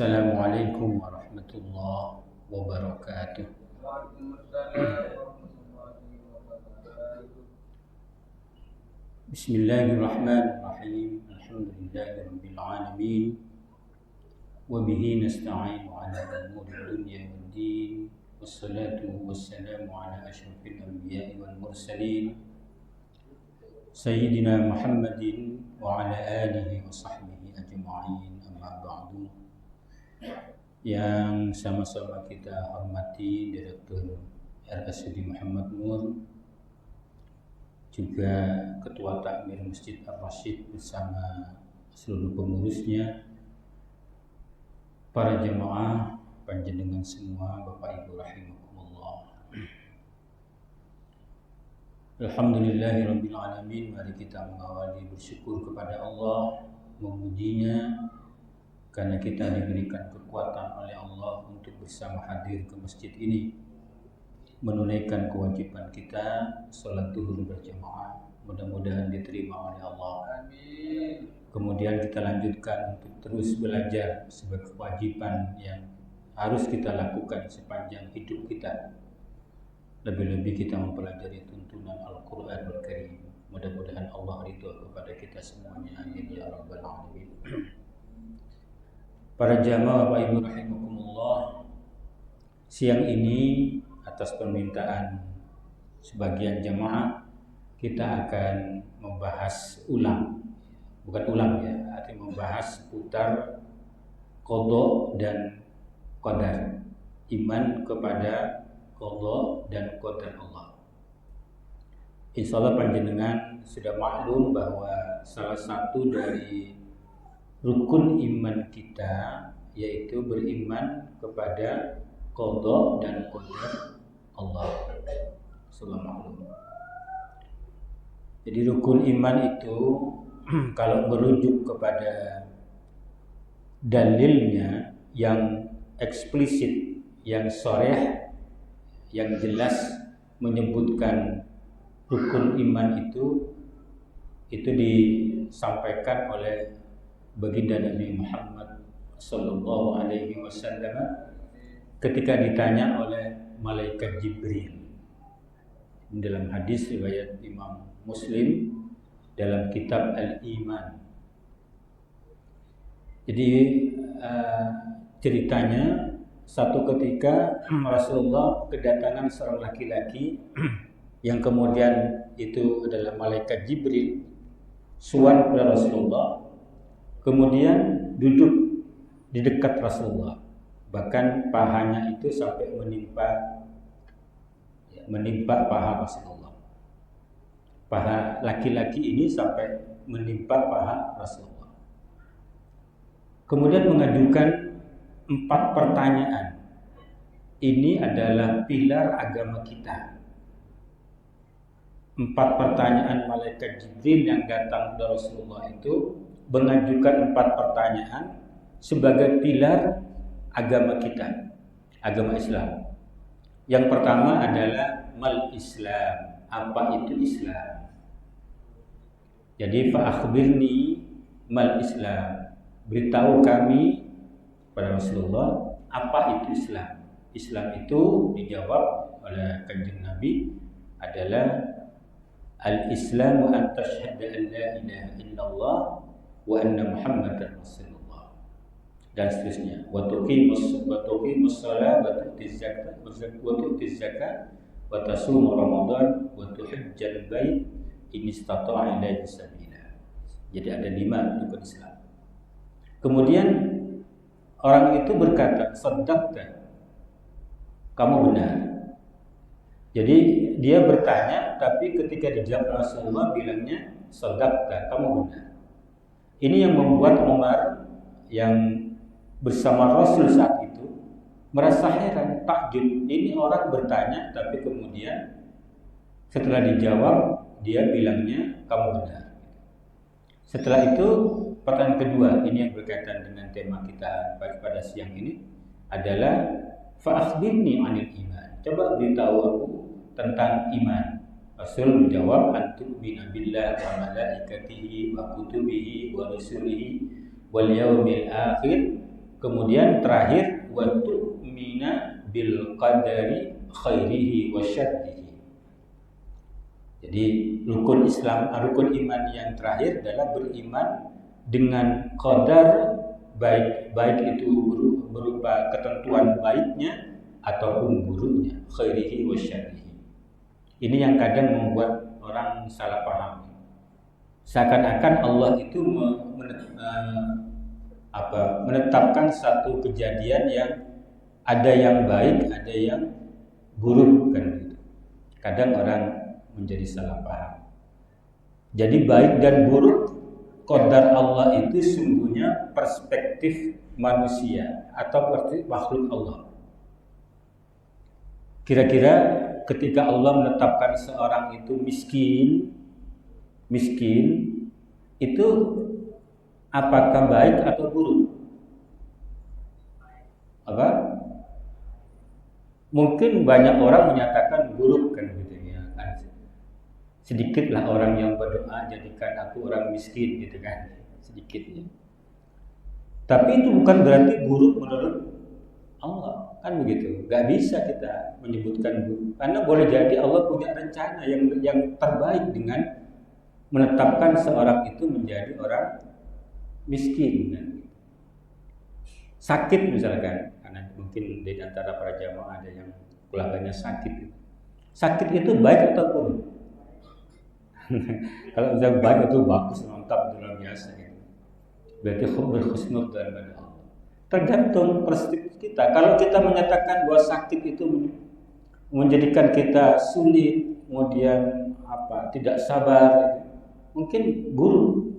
Assalamualaikum warahmatullahi wabarakatuh. Bismillahirrahmanirrahim. Alhamdulillahirabbil alamin. Wa bihi nasta'inu 'ala umuri dunya waddin. Wassalatu wassalamu 'ala asyrafil anbiya'i wal mursalin. Sayyidina Muhammadin wa 'ala alihi wa sahbihi ajma'in. Amma ba'du. Yang sama-sama kita hormati Direktur RSUD Muhammad Nur, juga Ketua Takmir Masjid Ar-Rasyid bersama seluruh pengurusnya, para jemaah, panjenengan semua, Bapak Ibu rahimakumullah. Alhamdulillahirabbil alamin. Mari kita mengawali bersyukur kepada Allah, memujinya karena kita diberikan kekuatan oleh Allah untuk bersama hadir ke masjid ini, menunaikan kewajiban kita sholat zuhur berjamaah. Mudah-mudahan diterima oleh Allah. Amin. Kemudian kita lanjutkan untuk terus belajar sebagai kewajiban yang harus kita lakukan sepanjang hidup kita. Lebih-lebih kita mempelajari tuntunan Al-Quranul Karim. Mudah-mudahan Allah ridho kepada kita semuanya. Amin ya rabbal alamin. Para jamaah Bapak Ibu rahimakumullah, siang ini atas permintaan sebagian jamaah kita akan membahas membahas seputar qada dan qadar, iman kepada qada dan qadar Allah. Insyaallah panjenengan sudah maklum bahwa salah satu dari rukun iman kita yaitu beriman kepada qada dan qadar Allah. Subhanallah. Jadi rukun iman itu kalau merujuk kepada dalilnya yang eksplisit, yang sharih, yang jelas menyebutkan rukun iman itu disampaikan oleh baginda Nabi Muhammad sallallahu alaihi wasallam ketika ditanya oleh malaikat Jibril dalam hadis riwayat Imam Muslim dalam kitab Al-Iman. Jadi ceritanya satu ketika Rasulullah kedatangan seorang laki-laki yang kemudian itu adalah malaikat Jibril, suan kepada Rasulullah, kemudian duduk di dekat Rasulullah, bahkan pahanya itu sampai menimpa paha Rasulullah. Paha laki-laki ini sampai menimpa paha Rasulullah. Kemudian mengajukan 4 pertanyaan. Ini adalah pilar agama kita. 4 pertanyaan malaikat Jibril yang datang kepada Rasulullah itu mengajukan 4 pertanyaan sebagai pilar agama kita, agama Islam. Yang pertama adalah mal Islam, apa itu Islam? Jadi fa akhbirni mal Islam, beritahu kami pada Rasulullah apa itu Islam. Islam itu dijawab oleh Kanjeng Nabi adalah al-Islamu an tashhada an la ilaha illallah wa anna Muhammadar Rasulullah, dan seterusnya. Wa tuqimus shalah wa tu'tiz zakat wa tasum Ramadan wa tuhajjal bait in istata'a ilaihi sabila. Jadi ada 5 rukun Islam. Kemudian orang itu berkata, "Shaddaqta." Kamu benar. Jadi dia bertanya, tapi ketika dijawab Rasulullah bilangnya, "Shaddaqta, kamu benar." Ini yang membuat Umar yang bersama Rasul saat itu merasa heran, takjub. Ini orang bertanya tapi kemudian setelah dijawab dia bilangnya kamu benar. Setelah itu pertanyaan kedua, ini yang berkaitan dengan tema kita pada siang ini adalah fa akhbirni 'anil iman. Coba beritahu aku tentang iman. Rasul menjawab, antu'mina billah wa malaikatihi wa kutubihi wa rusulihi wal yaumil akhir Kemudian terakhir wa tu'mina bil qadari khairihi wa syarrihi. Jadi rukun iman yang terakhir adalah beriman dengan qadar, baik itu berupa ketentuan baiknya ataupun buruknya, khairihi wa syarrihi. Ini yang kadang membuat orang salah paham. Seakan-akan Allah itu menetapkan satu kejadian yang ada yang baik, ada yang buruk kan gitu. Kadang orang menjadi salah paham. Jadi baik dan buruk qadar Allah itu sungguhnya perspektif manusia atau makhluk Allah. Kira-kira ketika Allah menetapkan seorang itu miskin itu apakah baik atau buruk? Mungkin banyak orang menyatakan buruk kan gitu ya. Sedikitlah orang yang berdoa jadikan aku orang miskin gitu kan, sedikit ya. Tapi itu bukan berarti buruk menurut Allah kan begitu. Gak bisa kita menyebutkan buruk karena boleh jadi Allah punya rencana yang terbaik dengan menetapkan seorang itu menjadi orang miskin kan. Sakit misalkan, karena mungkin di antara para jamaah ada yang keluarganya sakit. Sakit itu baik atau buruk? Kalau misalnya baik itu bagus, mantap, luar biasa gitu. Berarti berhusnul kepada Allah. Tergantung perspektif kita. Kalau kita menyatakan bahwa sakit itu menjadikan kita sulit, kemudian tidak sabar, mungkin buruk.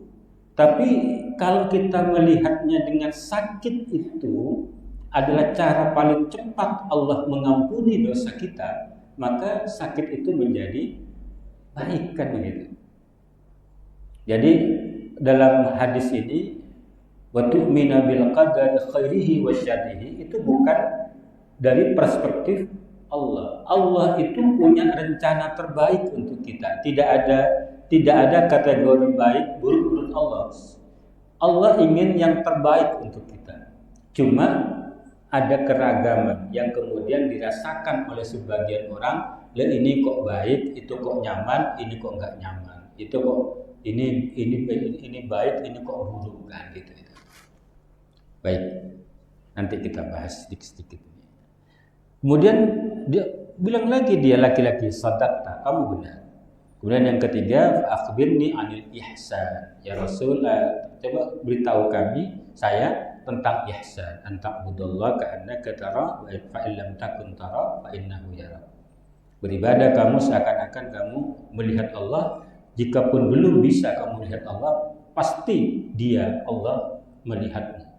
Tapi kalau kita melihatnya dengan sakit itu adalah cara paling cepat Allah mengampuni dosa kita, maka sakit itu menjadi baik kan begitu. Jadi dalam hadis ini wa tu'mina bil qadari khairihi wa syarrihi itu bukan dari perspektif Allah. Allah itu punya rencana terbaik untuk kita. Tidak ada kategori baik buruk menurut Allah. Allah ingin yang terbaik untuk kita. Cuma ada keragaman yang kemudian dirasakan oleh sebagian orang. Ini kok baik, itu kok nyaman, ini kok nggak nyaman. Itu kok ini baik, ini kok buruk kan gitu. Baik, nanti kita bahas sedikit-sedikit. Kemudian dia bilang lagi, dia laki-laki, sadaqta, kamu benar. Kemudian yang ketiga, akhbirni anil ihsan. Ya Rasul, coba beritahu saya tentang ihsan. Anta budallah ka'annaka tara wa fa illam takun tara fa innahu yara. Beribadah kamu seakan-akan kamu melihat Allah. Jikapun belum bisa kamu melihat Allah, pasti Dia Allah melihatmu.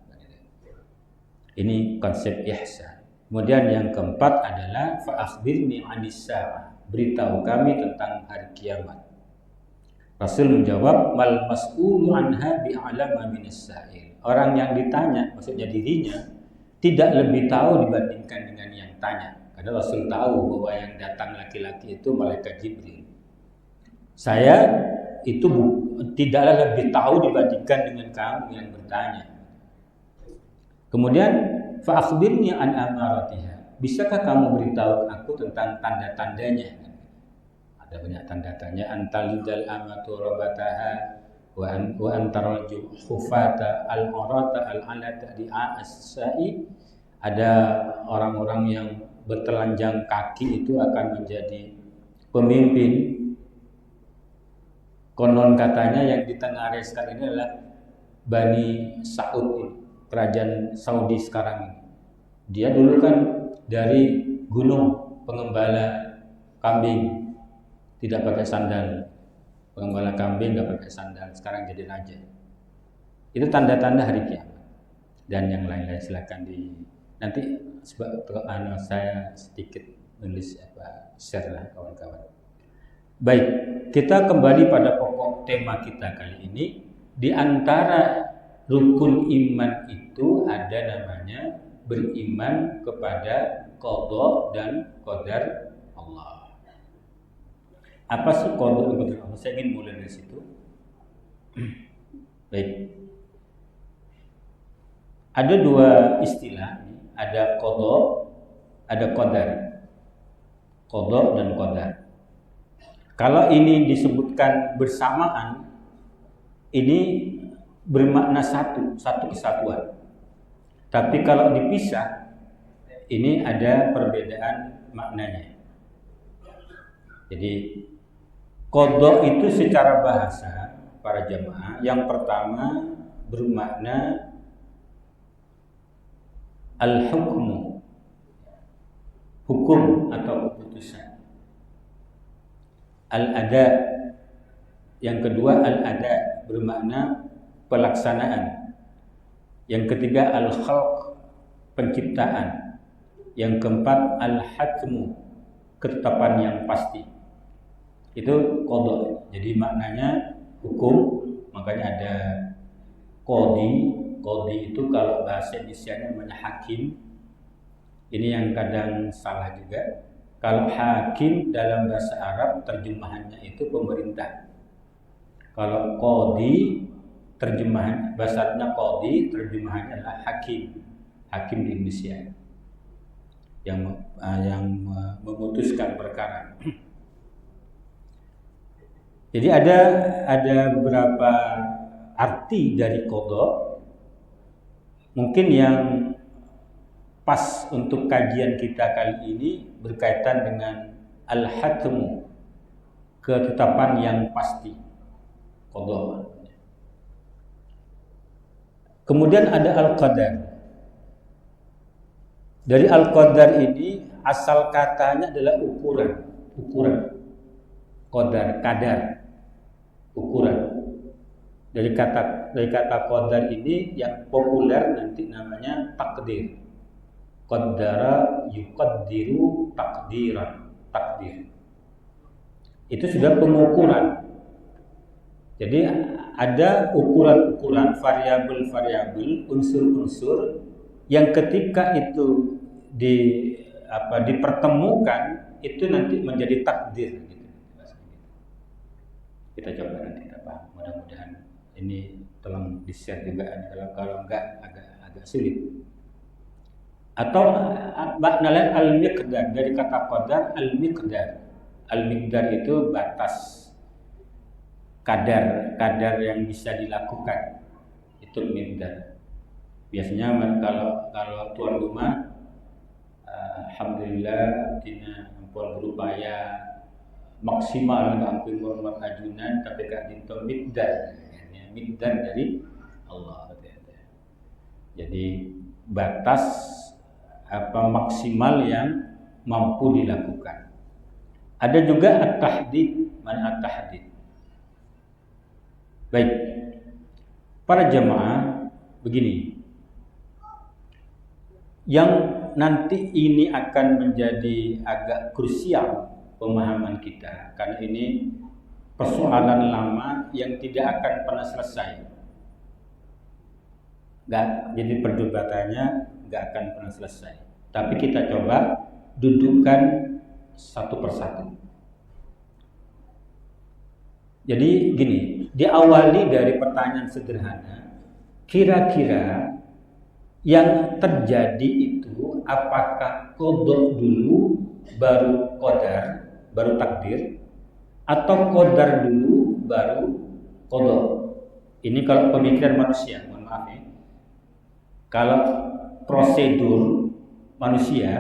Ini konsep ihsan. Kemudian yang keempat adalah fa akhbirni anis sa'ah. Beritahu kami tentang hari kiamat. Rasul menjawab, mal mas'ulu anha bi'alama minas sa'il. Orang yang ditanya, maksudnya dirinya, tidak lebih tahu dibandingkan dengan yang tanya. Karena Rasul tahu bahwa yang datang laki-laki itu malaikat Jibril. Saya itu tidaklah lebih tahu dibandingkan dengan kamu yang bertanya. Kemudian fa akhbirni an amaratiha. Bisakah kamu beritahu aku tentang tanda-tandanya? Ada banyak tanda-tandanya. Antalidal amatu rabataha wa antaral khufata al-urata al-alata di'as-sa'i. Ada orang-orang yang bertelanjang kaki itu akan menjadi pemimpin. Konon katanya yang ditengareskan ini adalah Bani Saud, kerajaan Saudi sekarang ini. Dia dulu kan dari gunung pengembala kambing, tidak pakai sandal. Pengembala kambing nggak pakai sandal, sekarang jadi raja. Itu tanda-tanda hari kiamat. Dan yang lain-lain silakan nanti saya sedikit nulis share lah kawan-kawan. Baik, kita kembali pada pokok tema kita kali ini. Di antara rukun iman itu ada namanya beriman kepada qada dan qadar Allah. Apa sih qada dan qadar Allah? Saya ingin mulai dari situ. Baik. Ada dua istilah, ada qada, ada qadar. Qada dan qadar. Kalau ini disebutkan bersamaan, ini bermakna satu kesatuan. Tapi kalau dipisah, ini ada perbedaan maknanya. Jadi qada itu secara bahasa para jamaah yang pertama bermakna al-hukmu, hukum atau keputusan. Al-ada, yang kedua al-ada bermakna pelaksanaan. Yang ketiga al-khalq, penciptaan. Yang keempat al-hatmu, ketetapan yang pasti. Itu qada. Jadi maknanya hukum, makanya ada qadi. Qadi itu kalau bahasa Indonesia namanya hakim. Ini yang kadang salah juga. Kalau hakim dalam bahasa Arab terjemahannya itu pemerintah. Kalau qadi terjemahan bahasanya qadi, terjemahannya adalah hakim. Hakim di Indonesia yang memutuskan perkara. Jadi ada beberapa arti dari qada. Mungkin yang pas untuk kajian kita kali ini berkaitan dengan al-hatmu, ketetapan yang pasti, qada. Kemudian ada al-qadar. Dari al-qadar ini asal katanya adalah ukuran. Kadar, ukuran. Dari kata qadar ini yang populer nanti namanya takdir. Qaddara yuqaddiru takdir. Itu sudah pengukuran. Jadi ada ukuran-ukuran, variabel-variabel, unsur-unsur yang ketika itu dipertemukan itu nanti menjadi takdir. Kita coba nanti paham. Mudah-mudahan ini tolong di-share juga, kalau enggak agak sulit. Atau makna lain al-miqdar, dari kata qadar al-miqdar. Al-miqdar itu batas, kadar yang bisa dilakukan. Itu miqdar. Biasanya kalau tuan rumah alhamdulillah tina ampun berupaya maksimal ampun hormat ajunan tapi kak dinto miqdar. Miqdar dari Allah. Jadi batas maksimal yang mampu dilakukan. Ada juga at-tahdid, mana at-tahdid. Baik. Para jamaah begini. Yang nanti ini akan menjadi agak krusial pemahaman kita, karena ini persoalan lama yang tidak akan pernah selesai. Jadi perdebatannya nggak akan pernah selesai. Tapi kita coba dudukkan satu persatu. Jadi gini, diawali dari pertanyaan sederhana. Kira-kira yang terjadi itu apakah qada dulu baru qadar, baru takdir, atau qadar dulu baru qada? Ini kalau pemikiran manusia, mohon maaf ya. Kalau prosedur manusia,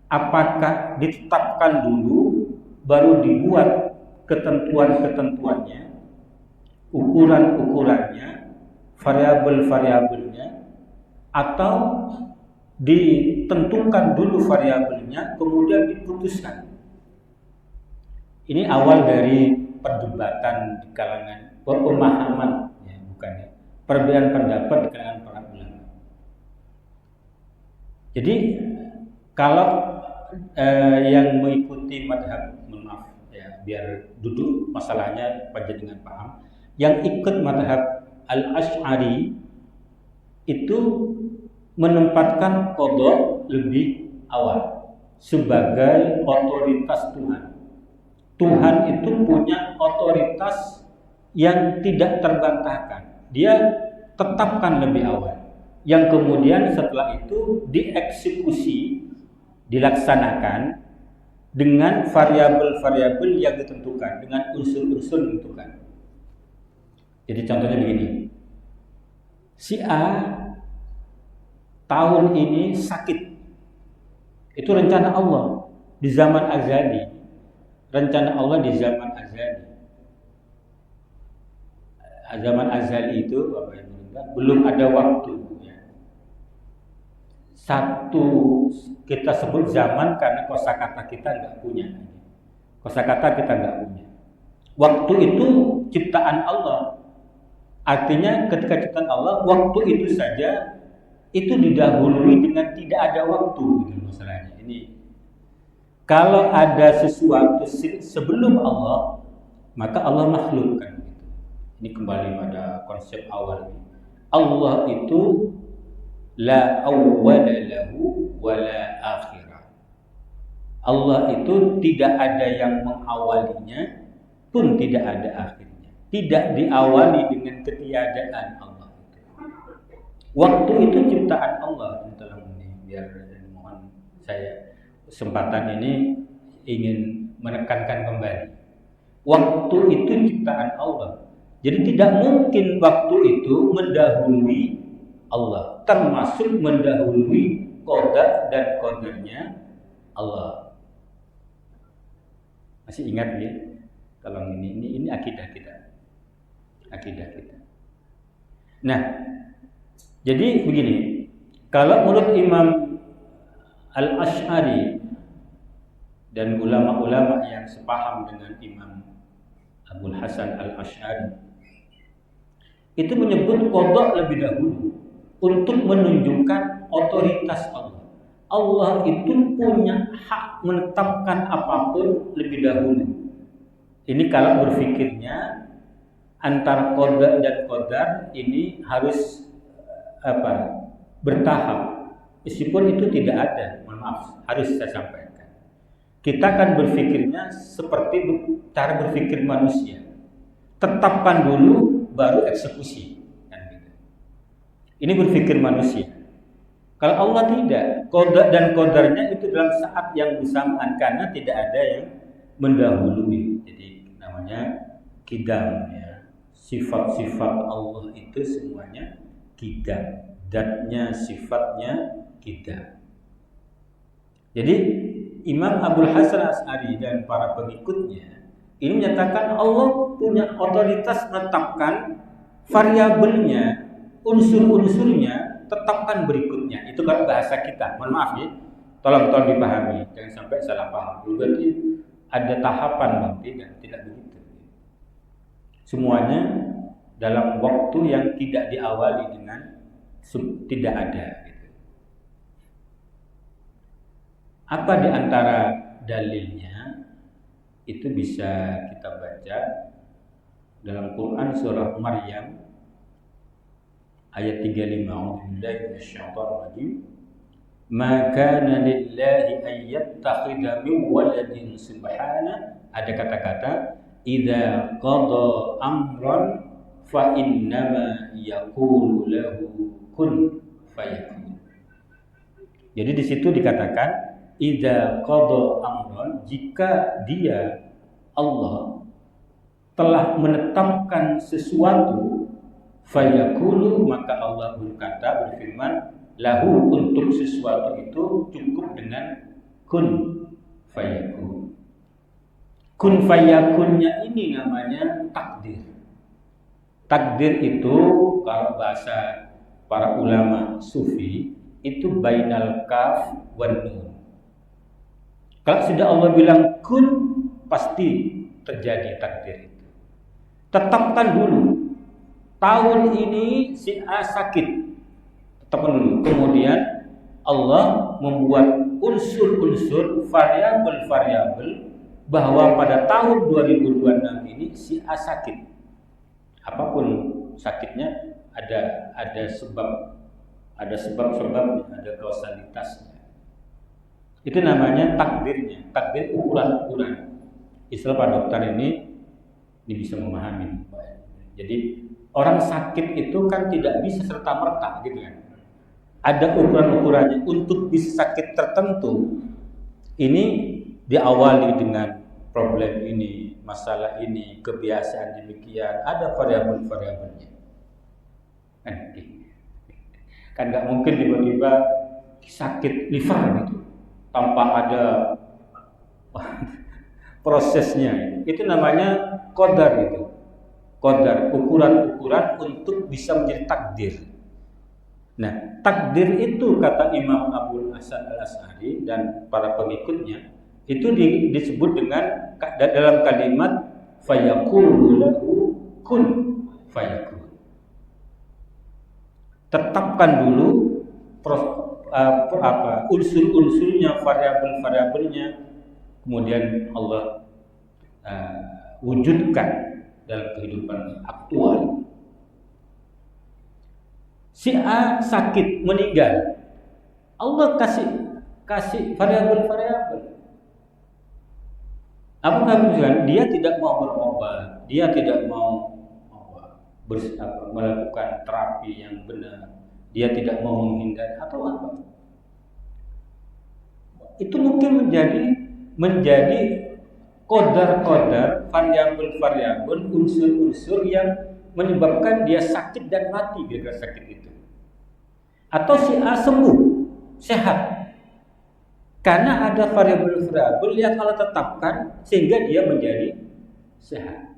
apakah ditetapkan dulu baru dibuat ketentuan-ketentuannya, ukuran-ukurannya, variabel-variabelnya, atau ditentukan dulu variabelnya kemudian diputuskan? Ini awal dari perdebatan di kalangan pemahaman, ya, bukan ya, perbedaan pendapat di kalangan para ulama. Jadi kalau yang mengikuti madhab, maaf ya, biar duduk masalahnya panjenengan paham, yang ikut madhab al-Asy'ari itu menempatkan qada lebih awal sebagai otoritas Tuhan. Tuhan itu punya otoritas yang tidak terbantahkan. Dia tetapkan lebih awal. yang kemudian setelah itu dieksekusi, dilaksanakan dengan variabel-variabel yang ditentukan, dengan unsur-unsur ditentukan. Jadi contohnya begini, si A tahun ini sakit, itu rencana Allah di zaman azali, rencana Allah di zaman azali. Zaman azali itu belum ada waktu. Satu kita sebut zaman karena kosakata kita nggak punya. Kosakata kita nggak punya. Waktu itu ciptaan Allah. Artinya ketika ciptaan Allah, waktu itu saja itu didahului dengan tidak ada waktu. Gitu masalahnya. Ini kalau ada sesuatu sebelum Allah, maka Allah makhlukkan. Ini kembali pada konsep awal. Allah itu la awwala lahu wa la akhirah. Allah itu tidak ada yang mengawalinya pun tidak ada akhirnya. Tidak diawali dengan ketiadaan Allah. Waktu itu ciptaan Allah. Tolong ini biar mohon saya kesempatan ini ingin menekankan kembali. Waktu itu ciptaan Allah. Jadi tidak mungkin waktu itu mendahului Allah, termasuk mendahului qada dan qadarnya Allah. Masih ingat ya? Tolong ini akidah kita. Akidah kita. Nah, jadi begini, kalau menurut Imam Al-Asy'ari dan ulama-ulama yang sepaham dengan Imam Abul Hasan Al-Asy'ari, itu menyebut qada lebih dahulu untuk menunjukkan otoritas Allah. Allah itu punya hak menetapkan apapun lebih dahulu. Ini kalau berpikirnya antara qada dan qadar ini harus bertahap. Meskipun itu tidak ada, mohon maaf, harus saya sampaikan. Kita kan berpikirnya seperti cara berpikir manusia. Tetapkan dulu baru eksekusi. Ini berpikir manusia. Kalau Allah tidak, qada dan qadarnya itu dalam saat yang bersamaan karena tidak ada yang mendahului. Jadi namanya qidam ya. Sifat-sifat Allah itu semuanya qidam. Zatnya, sifatnya qidam. Jadi Imam Abul Hasan Asy'ari dan para pengikutnya ini menyatakan Allah punya otoritas menetapkan variabelnya, unsur-unsurnya, tetapkan berikutnya. Itu kalau bahasa kita. Mohon maaf ya. Tolong dipahami. Jangan sampai salah paham. Berarti ada tahapan nanti dan tidak begitu. Semuanya dalam waktu yang tidak diawali dengan tidak ada. Apa di antara dalilnya? Itu bisa kita baca dalam Quran surah Maryam ayat 35. A'udzubillahi minasyaitonir rajim. Ma kana lillahi an yattakhidha min waladin subhana. Ada kata-kata idza qada amran fa innama yaqulu lahu kun fayakun. Jadi di situ dikatakan idza qada amran, jika dia Allah telah menetapkan sesuatu, fayakulu, maka Allah berfirman lahu, untuk sesuatu itu cukup dengan kun fayakun. Kun fayakunnya ini namanya takdir. Takdir itu kalau bahasa para ulama sufi itu bainal kaf wan nun. Kalau sudah Allah bilang kun, pasti terjadi takdir itu. Tetapkan dulu. Tahun ini si A sakit. Tetapkan dulu. Kemudian Allah membuat unsur-unsur, variabel-variabel bahwa pada tahun 2026 ini si A sakit. Apapun sakitnya ada sebab-sebabnya, ada kausalitasnya. Itu namanya takdirnya, takdir ukuran-ukuran. Istilah Pak Dokter ini bisa memahami. Jadi orang sakit itu kan tidak bisa serta-merta gitu kan. ada ukuran-ukurannya untuk bisa sakit tertentu. Ini diawali dengan problem ini, masalah ini, kebiasaan demikian, ada variabel-variabelnya. Kan nggak mungkin tiba-tiba sakit liver gitu tanpa ada prosesnya. Itu namanya qadar itu. Qadar, ukuran-ukuran untuk bisa menjadi takdir. Nah, takdir itu kata Imam Abul Hasan Al-Asy'ari dan para pengikutnya itu disebut dengan dalam kalimat fayaqulu lahu kun fayakun. Tetapkan dulu unsur-unsurnya, variabel-variabelnya, kemudian Allah wujudkan dalam kehidupan aktual. Si A sakit, meninggal, Allah kasih variabel-variabel. Apakah misalkan dia tidak mau berobat, dia tidak mau melakukan terapi yang benar, dia tidak mau menghindar atau apa? Itu mungkin menjadi qadar-qadar, variabel-variabel, unsur-unsur yang menyebabkan dia sakit dan mati gara-gara sakit itu. Atau si A sembuh, sehat. Karena ada variabel-variabel yang Allah tetapkan sehingga dia menjadi sehat.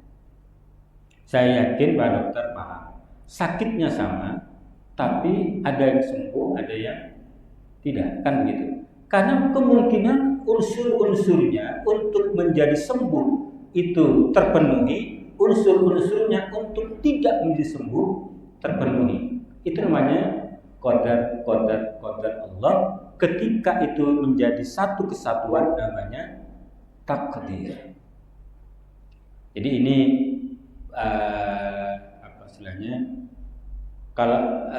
Saya yakin Pak Dokter paham. Sakitnya sama, tapi ada yang sembuh, ada yang tidak, kan begitu. Karena kemungkinan unsur-unsurnya untuk menjadi sembuh itu terpenuhi, unsur-unsurnya untuk tidak menjadi sembuh terpenuhi. Itu namanya qadar Allah. Ketika itu menjadi satu kesatuan namanya takdir. Jadi ini apa istilahnya? Kalau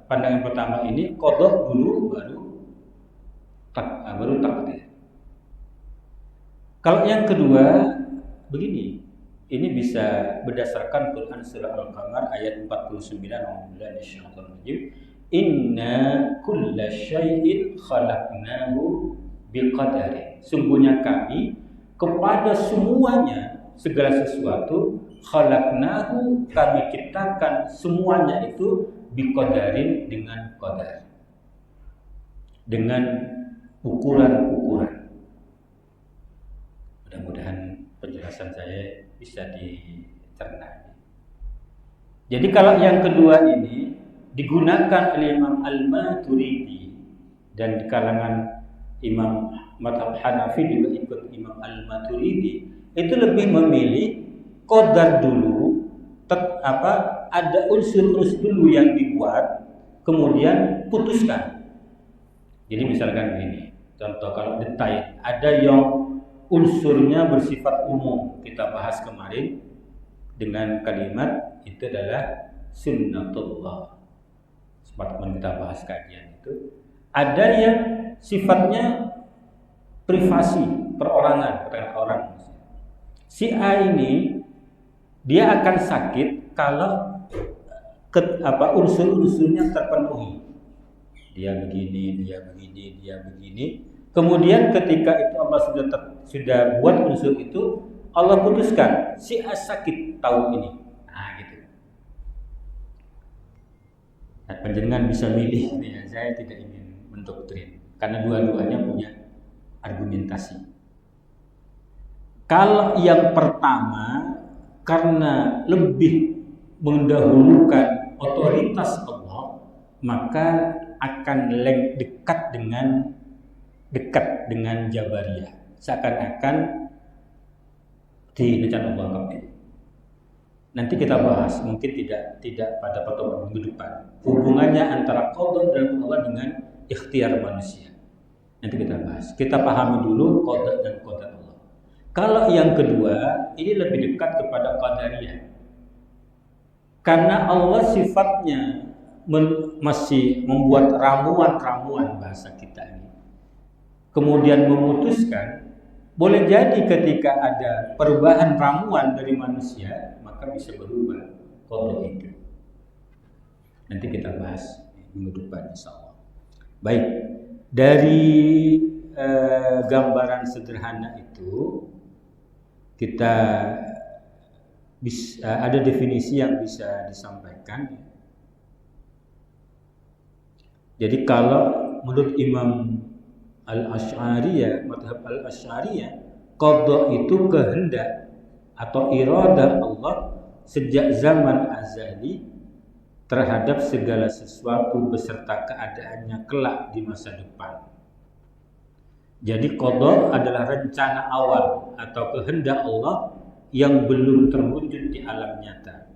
pandangan pertama ini qada dulu baru takdir. Kalau yang kedua begini, ini bisa berdasarkan Quran surah Al-Qamar ayat 49 Alhamdulillah. Inna kulla syai'in khalaqnahu biqadari. Sungguhnya kami kepada semuanya, segala sesuatu, khalaqnahu, kami ciptakan semuanya itu biqadarin, dengan qadar, dengan ukuran-ukuran. Mudah-mudahan penjelasan saya bisa dicerna. Jadi kalau yang kedua ini digunakan oleh Imam Al-Maturidi, dan di kalangan Imam Madhab Hanafi juga ikut Imam Al-Maturidi, itu lebih memilih qadar dulu, ada unsur-unsur dulu yang dibuat, kemudian putuskan. Jadi misalkan begini, contoh kalau detail, ada yang unsurnya bersifat umum, kita bahas kemarin dengan kalimat itu adalah sunnatullah. Sempat kita bahas kajian itu. Ada yang sifatnya privasi, perorangan, orang. Si A ini dia akan sakit kalau unsur-unsurnya terpenuhi. Dia begini. Kemudian ketika itu Allah sudah buat unsur itu, Allah putuskan si A sakit tahun ini. Nah, gitu. Nah, panjenengan bisa milih ya, saya tidak ingin mendoktrin karena dua-duanya punya argumentasi. Kalau yang pertama karena lebih mendahulukan otoritas Allah, maka akan dekat dengan Jabariyah, seakan-akan di rencana Allah kabeh. Nanti kita bahas, mungkin tidak pada pertemuan minggu depan, hubungannya antara qada dan Allah dengan ikhtiar manusia. Nanti kita bahas. Kita pahami dulu qada dan qadar Allah. Kalau yang kedua, ini lebih dekat kepada qadariyah. Karena Allah sifatnya masih membuat ramuan-ramuan bahasa kita ini. Kemudian memutuskan, boleh jadi ketika ada perubahan ramuan dari manusia, maka bisa berubah qada itu. Nanti kita bahas minggu depan insyaallah. Baik, dari gambaran sederhana itu kita ada definisi yang bisa disampaikan. Jadi kalau menurut Imam Al-Asy'ariyah, mazhab Al-Asy'ariyah, qada itu kehendak atau iradah Allah sejak zaman azali terhadap segala sesuatu beserta keadaannya kelak di masa depan. Jadi qada adalah rencana awal atau kehendak Allah yang belum terwujud di alam nyata.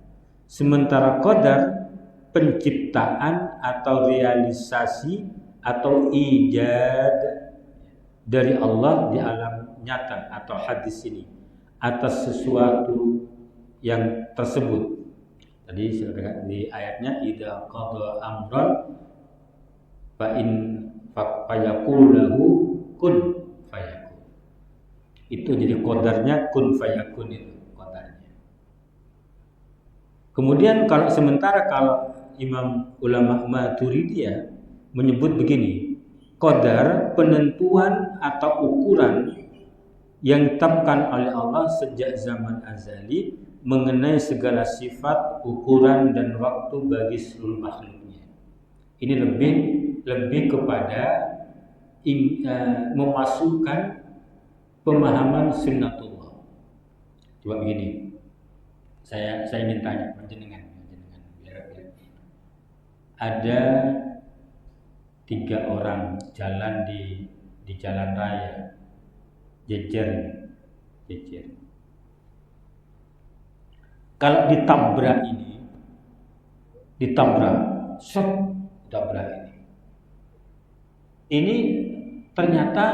Sementara qadar penciptaan atau realisasi atau ijad dari Allah di alam nyata atau hadis ini atas sesuatu yang tersebut. Tadi sudah di ayatnya idza qada amran fa in fayaqul lahu kun fayakun. Itu jadi qadarnya kun fayakun itu qadarnya. Kemudian kalau Imam ulama Maturidiyah menyebut begini, qadar penentuan atau ukuran yang ditetapkan oleh Allah sejak zaman azali mengenai segala sifat, ukuran dan waktu bagi seluruh makhluknya. Ini lebih kepada memasukkan pemahaman sunnatullah. Coba begini, saya ingin tanya panjenengan biar ada 3 orang jalan di jalan raya jejer. Kalau ditabrak ini, ini ternyata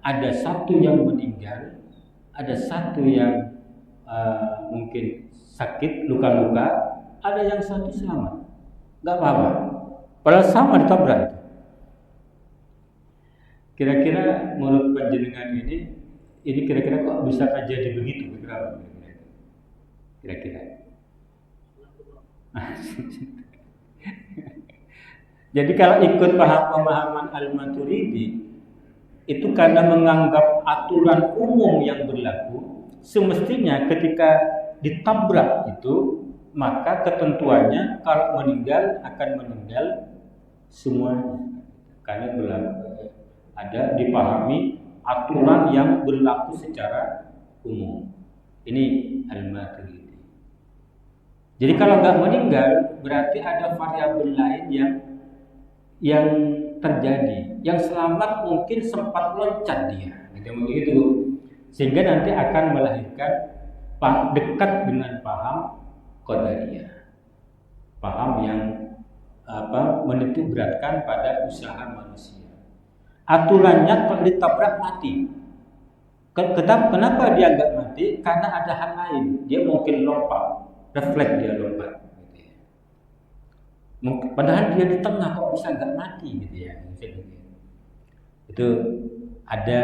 ada satu yang meninggal, ada satu yang mungkin sakit, luka-luka, ada yang satu selamat. Nggak apa-apa. Padahal sama ditabrak itu. Kira-kira menurut panjenengan ini kira-kira kok bisa terjadi begitu? Kira-kira. Jadi kalau ikut pemahaman Al-Maturidi itu karena menganggap aturan umum yang berlaku, semestinya ketika ditabrak itu maka ketentuannya kalau meninggal akan meninggal semuanya, karena ada dipahami aturan yang berlaku secara umum. Ini Al-Maturidi. Jadi kalau nggak meninggal berarti ada variabel lain yang terjadi. Yang selamat mungkin sempat loncat dia, begitu, sehingga nanti akan melahirkan dekat dengan paham qadariyah, paham yang menitik beratkan pada usaha manusia. Aturannya kalau ditabrak mati. Kenapa dia nggak mati? Karena ada hal lain. Dia mungkin lompat, refleks dia lompat. Padahal dia di tengah kok bisa nggak mati gitu ya. Itu ada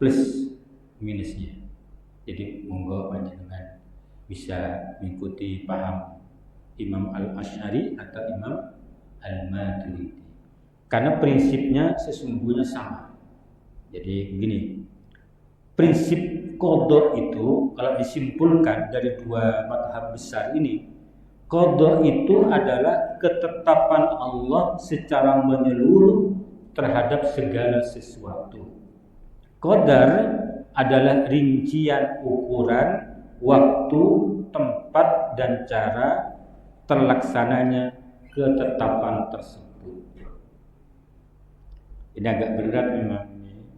plus minusnya. Jadi monggo panjenengan bisa mengikuti paham Imam Al-Asy'ari atau Imam Al-Maturidi. Karena prinsipnya sesungguhnya sama. Jadi begini, prinsip qada itu kalau disimpulkan dari 2 mazhab besar ini, qada itu adalah ketetapan Allah secara menyeluruh terhadap segala sesuatu. Qadar adalah rincian ukuran, waktu, tempat dan cara terlaksananya ketetapan tersebut. Ini agak berat memang,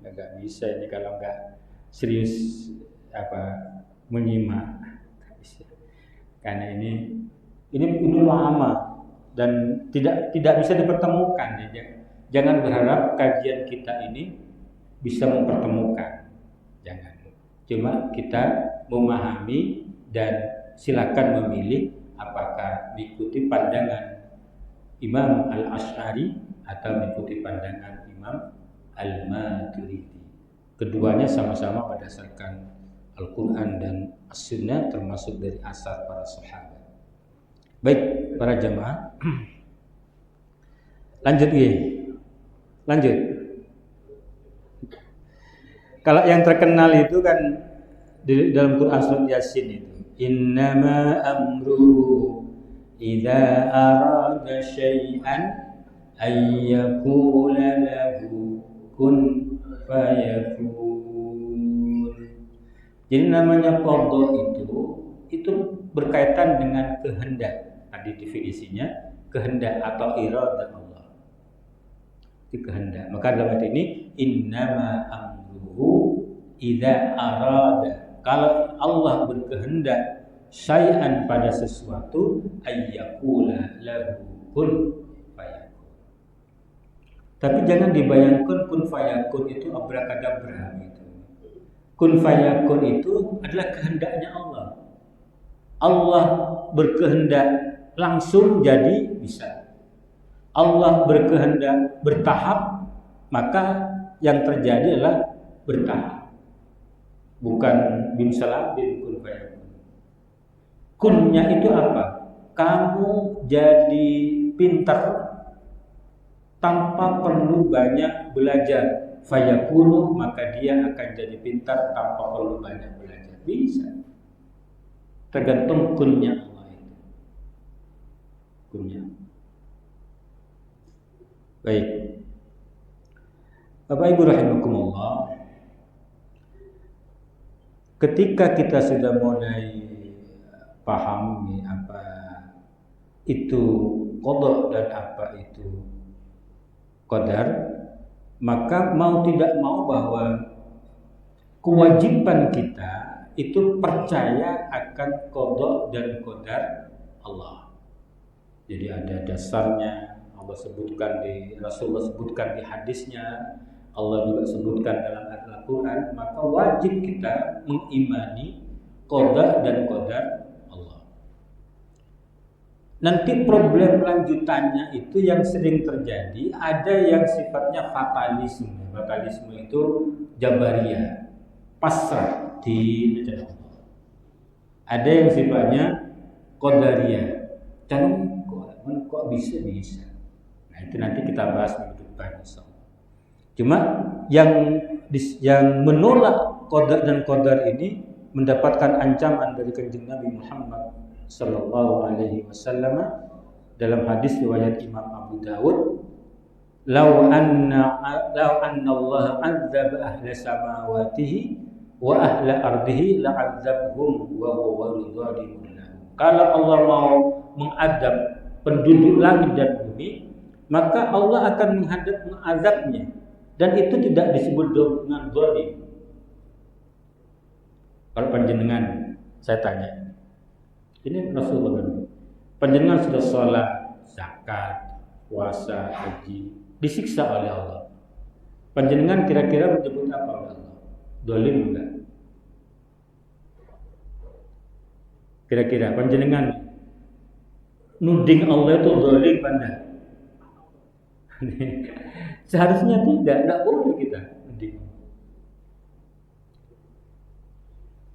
agak bisa ini kalau nggak serius menyimak, karena ini lama dan tidak bisa dipertemukan. Jangan berharap kajian kita ini bisa mempertemukan, jangan. Cuma kita memahami dan silakan memilih apakah mengikuti pandangan Imam Al-Asy'ari atau mengikuti pandangan Imam Al-Maturidi. Keduanya sama-sama berdasarkan Al-Quran dan As-Sunnah, termasuk dari asar para sahabat. Baik, para jamaah, lanjut ya. Lanjut. Kalau yang terkenal itu kan di dalam Quran surat Yasin itu, innama amruhu idza arada syai'an ayyaqula lahu kun fayakun. Jadi namanya qadha itu berkaitan dengan kehendak. Tadi definisinya kehendak atau iradah Allah. Itu kehendak. Maka dalam ayat ini innama amruhu idza arada. Kalau Allah berkehendak syai'an pada sesuatu ayyaqula lahu kun fayakun. Tapi jangan dibayangkan kun fayakun itu abrakadabra gitu. Kun fayakun itu adalah kehendaknya Allah. Allah berkehendak langsung jadi bisa. Allah berkehendak bertahap, maka yang terjadi adalah bertahap. Bukan bimsalabim kun fayakun. Kunnya itu apa? Kamu jadi pintar tanpa perlu banyak belajar. Fayakunu, maka dia akan jadi pintar tanpa perlu banyak belajar. Bisa. Tergantung kunnya Allah itu. Kunnya. Baik. Bapak Ibu rahimakumullah. Ketika kita sudah mulai paham apa itu qada dan apa itu qadar, maka mau tidak mau bahwa kewajiban kita itu percaya akan qada dan qadar Allah. Jadi ada dasarnya, Allah sebutkan Rasulullah sebutkan di hadisnya, Allah juga sebutkan dalam ayat Al-Quran, maka wajib kita mengimani qada dan qadar Allah. Nanti problem lanjutannya itu yang sering terjadi, ada yang sifatnya fatalisme. Fatalisme itu jabariyah, pasrah di Allah. Ada yang sifatnya qadariyah, kok bisa. Nah itu nanti kita bahas minggu depan insyaallah. Cuma yang menolak qada dan qadar ini mendapatkan ancaman dari Kanjeng Nabi Muhammad sallallahu alaihi wasallam dalam hadis riwayat Imam Abu Dawud, "Lau anna Allah 'adzaba ahla samawatihi wa ahla ardihi la'adzabhum wa huwa ridwanimun lahum." Kalau Allah mau mengadab penduduk langit dan bumi, maka Allah akan mengazabnya, dan itu tidak disebut dengan zalim. Kalau panjenengan, saya tanya, ini Rasulullah, panjenengan sudah sholat, zakat, puasa, haji, disiksa oleh Allah. Panjenengan kira-kira menyebut apa oleh Allah? Zalim enggak? Kira-kira panjenengan nuding Allah itu zalim pada? Seharusnya tidak boleh kita nuding.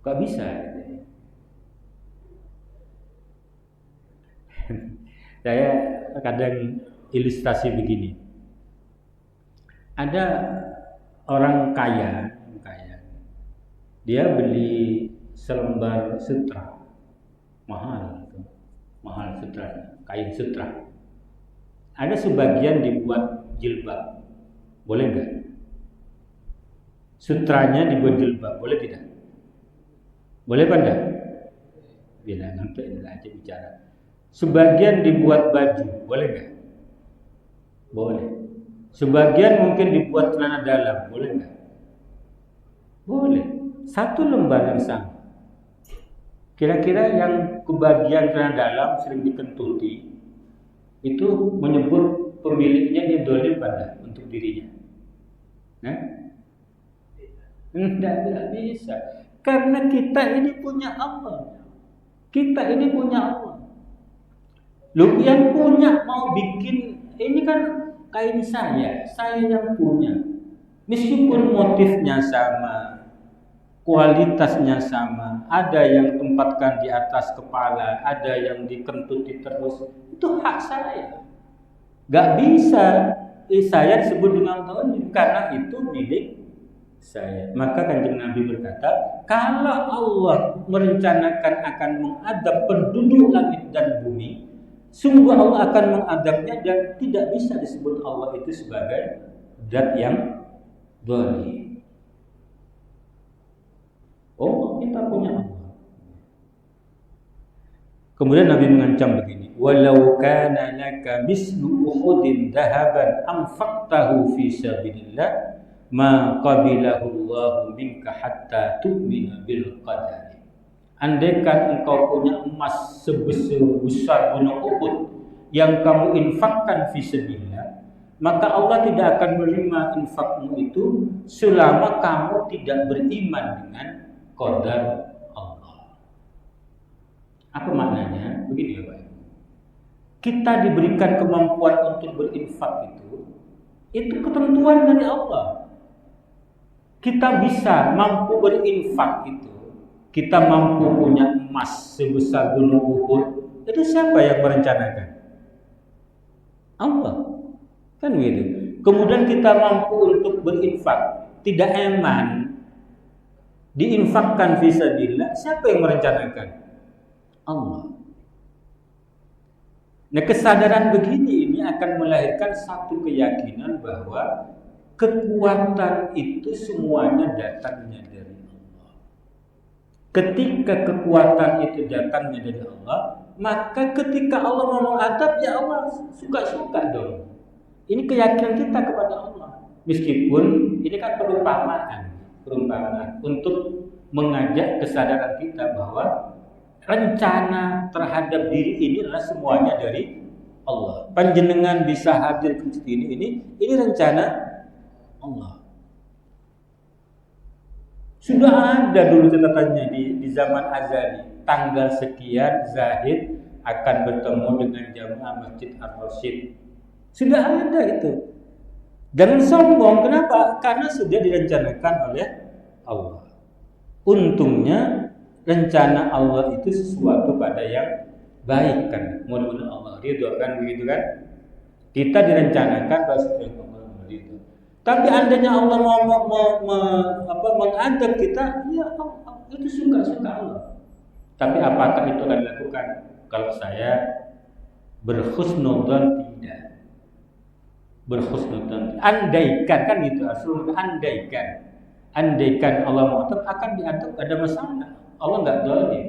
Gak bisa. Saya kadang ilustrasi begini. Ada orang kaya, dia beli selembar sutra, mahal sutra, kain sutra. Ada sebagian dibuat jilbab, boleh enggak? Sutranya dibuat jilbab, boleh tidak? Boleh apa enggak? Bila nanti aja bicara. Sebagian dibuat baju, boleh enggak? Boleh. Sebagian mungkin dibuat celana dalam, boleh enggak? Boleh. Satu lembar yang sama. Kira-kira yang kebagian celana dalam sering dikentuti itu menyebut pemiliknya dia zalim pada untuk dirinya. Nah, tidak bisa. Karena kita ini punya Allah. Kita ini punya Allah. Lu yang punya mau bikin ini kan kain saya yang punya. Meskipun motifnya sama, kualitasnya sama, ada yang tempatkan di atas kepala, ada yang dikentuti terus, itu hak saya. Gak bisa saya disebut dengan zalim karena itu milik saya. Maka Kanjeng Nabi berkata, kalau Allah merencanakan akan mengadab penduduk langit dan bumi, sungguh Allah akan mengadabnya dan tidak bisa disebut Allah itu sebagai zat yang zalim. Oh, kita punya Allah. Kemudian Nabi mengancam begini, walau kana laka mislu uhudin dhahaban anfaqtahu fi sabilillah ma qabilahu Allahu minka hatta tu'mina bil qadari. Andaikan engkau punya emas sebesar gunung Uhud yang kamu infakkan fi sabilillah, maka Allah tidak akan menerima infakmu itu selama kamu tidak beriman dengan qadar Allah. Apa maknanya? Begini ya Pak. Kita diberikan kemampuan untuk berinfak itu ketentuan dari Allah. Kita bisa mampu berinfak itu, kita mampu punya emas sebesar gunung Uhud, itu siapa yang merencanakan? Allah. Kan begitu. Kemudian kita mampu untuk berinfak, tidak eman, diinfakkan fisabilillah, siapa yang merencanakan? Allah. Nah, kesadaran begini ini akan melahirkan satu keyakinan bahwa kekuatan itu semuanya datangnya dari Allah. Ketika kekuatan itu datangnya dari Allah, maka ketika Allah mau mengadab, ya Allah suka-suka dong. Ini keyakinan kita kepada Allah. Meskipun ini kan perumpamaan untuk mengajak kesadaran kita bahwa rencana terhadap diri ini adalah semuanya dari Allah. Panjenengan bisa hadir ke sini ini rencana Allah. Sudah ada dulu catatannya di zaman azali, tanggal sekian Zahid akan bertemu dengan jamaah Masjid Ar-Rasyid. Sudah ada itu. Jangan sombong, kenapa? Karena sudah direncanakan oleh Allah. Untungnya rencana Allah itu sesuatu pada yang baik kan. Mudah-mudahan Allah ridho kan, begitu kan? Kita direncanakan bahwa Allah ridho. Tapi andainya Allah mau mengadab kita, ya itu suka-suka Allah. Tapi apakah itu akan dilakukan? Kalau saya berhusnudzon tidak. Berhusnudzon. Andaikan kan gitu, asal andaikan Allah mau akan diadab, ada masalah. Allah enggak zalim.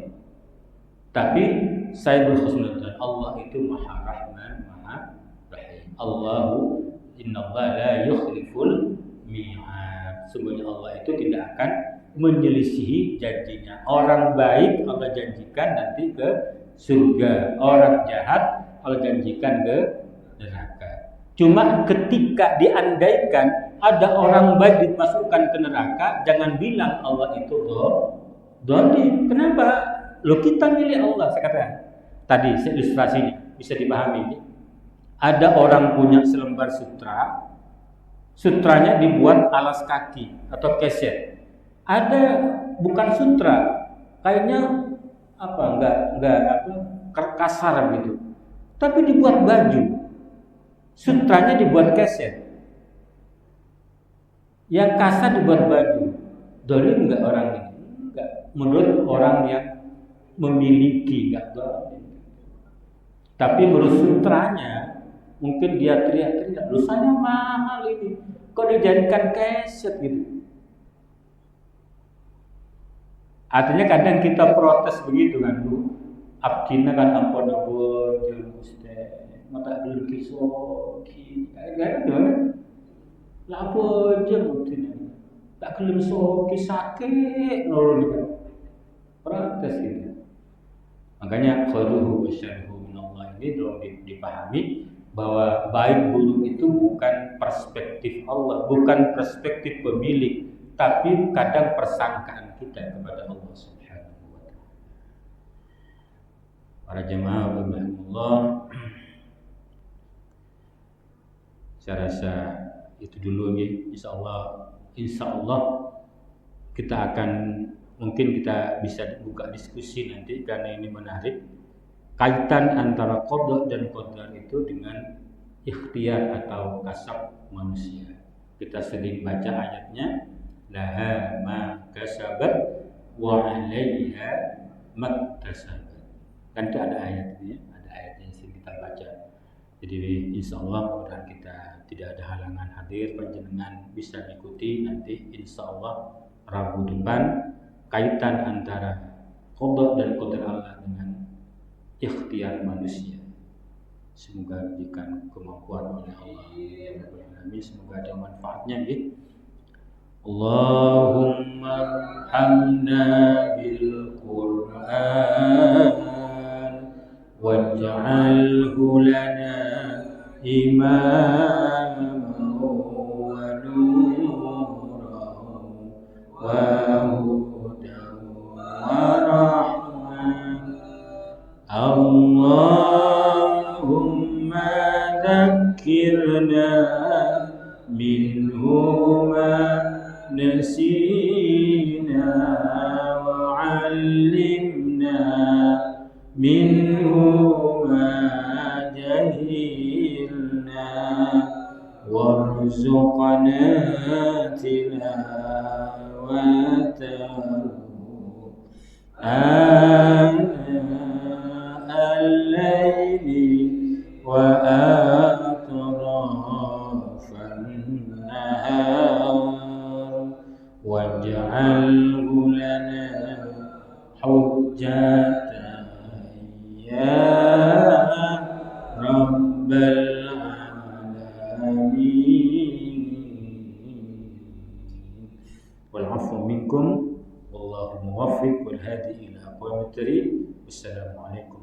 Tapi saya berhusnudzon, Allah itu Maha Rahman, Maha Rahim. Allahu innallaha la yukhliful mi'ad. Sungguhnya Allah itu tidak akan menyelisihi janjinya. Orang baik Allah janjikan nanti ke surga, orang jahat Allah janjikan ke neraka. Cuma ketika diandaikan ada orang baik dimasukkan ke neraka, jangan bilang Allah itu zalim. Kenapa? Loh, kita milik Allah. Saya katakan tadi ilustrasinya bisa dipahami. Ada orang punya selembar sutra, sutranya dibuat alas kaki atau keset. Ada bukan sutra, kayaknya enggak kasar gitu. Tapi dibuat baju. Sutranya dibuat keset. Yang kasar dibuat baju. Zalim enggak orang ini? Enggak. Menurut orang yang memiliki enggak zalim. Tapi menurut sutranya mungkin dia teriak-teriak, dosanya mahal ini, kok dijadikan keset gitu. Artinya kadang kita protes begitu kan, Bu. Abdina kan ampun-ampun, jeung Ustaz, mata belum kisoki. Kayak gimana? Lapo aja Abdina. Tak gelem soki sakit nurun kan. Protes gitu. Makanya khairuhu wasyarruhu minallah ini belum dipahami bahwa baik buruk itu bukan perspektif Allah, bukan perspektif pemilik, tapi kadang persangkaan kita kepada Allah Subhanahu wa taala. Para jemaah rahimakumullah, saya rasa itu dulu nih. Insyaallah kita akan mungkin kita bisa buka diskusi nanti karena ini menarik. Kaitan antara qada dan qadar itu dengan ikhtiar atau kasab manusia. Kita sering baca ayatnya, laha ma kasabat wa 'alaiha maktasabat. Kan itu ada ayatnya, ada ayat yang sering kita baca. Jadi insya Allah mudah kita tidak ada halangan hadir, panjenengan bisa ikuti nanti insya Allah Rabu depan, kaitan antara qada dan qadar Allah dengan ikhtiar manusia. Semoga diberikan kemampuan oleh Allah ya Rabbal Alamin. Semoga ada manfaatnya ya. Allahumma hamna bil Qur'an waj'alhu lana imaman wa nuran wa hudan wa rahman. Allahumma dhakkirna minhu ma nasina wa 'allimna minhu ma jahilna warzuqna tilawatahu al-laili wa atrafan nahar waj'alhu lana hujjatan ya rabbal alamin. Wal 'afwu minkum wallahu muwaffiq wal hadi ila aqwamit thariq. Wassalamu alaikum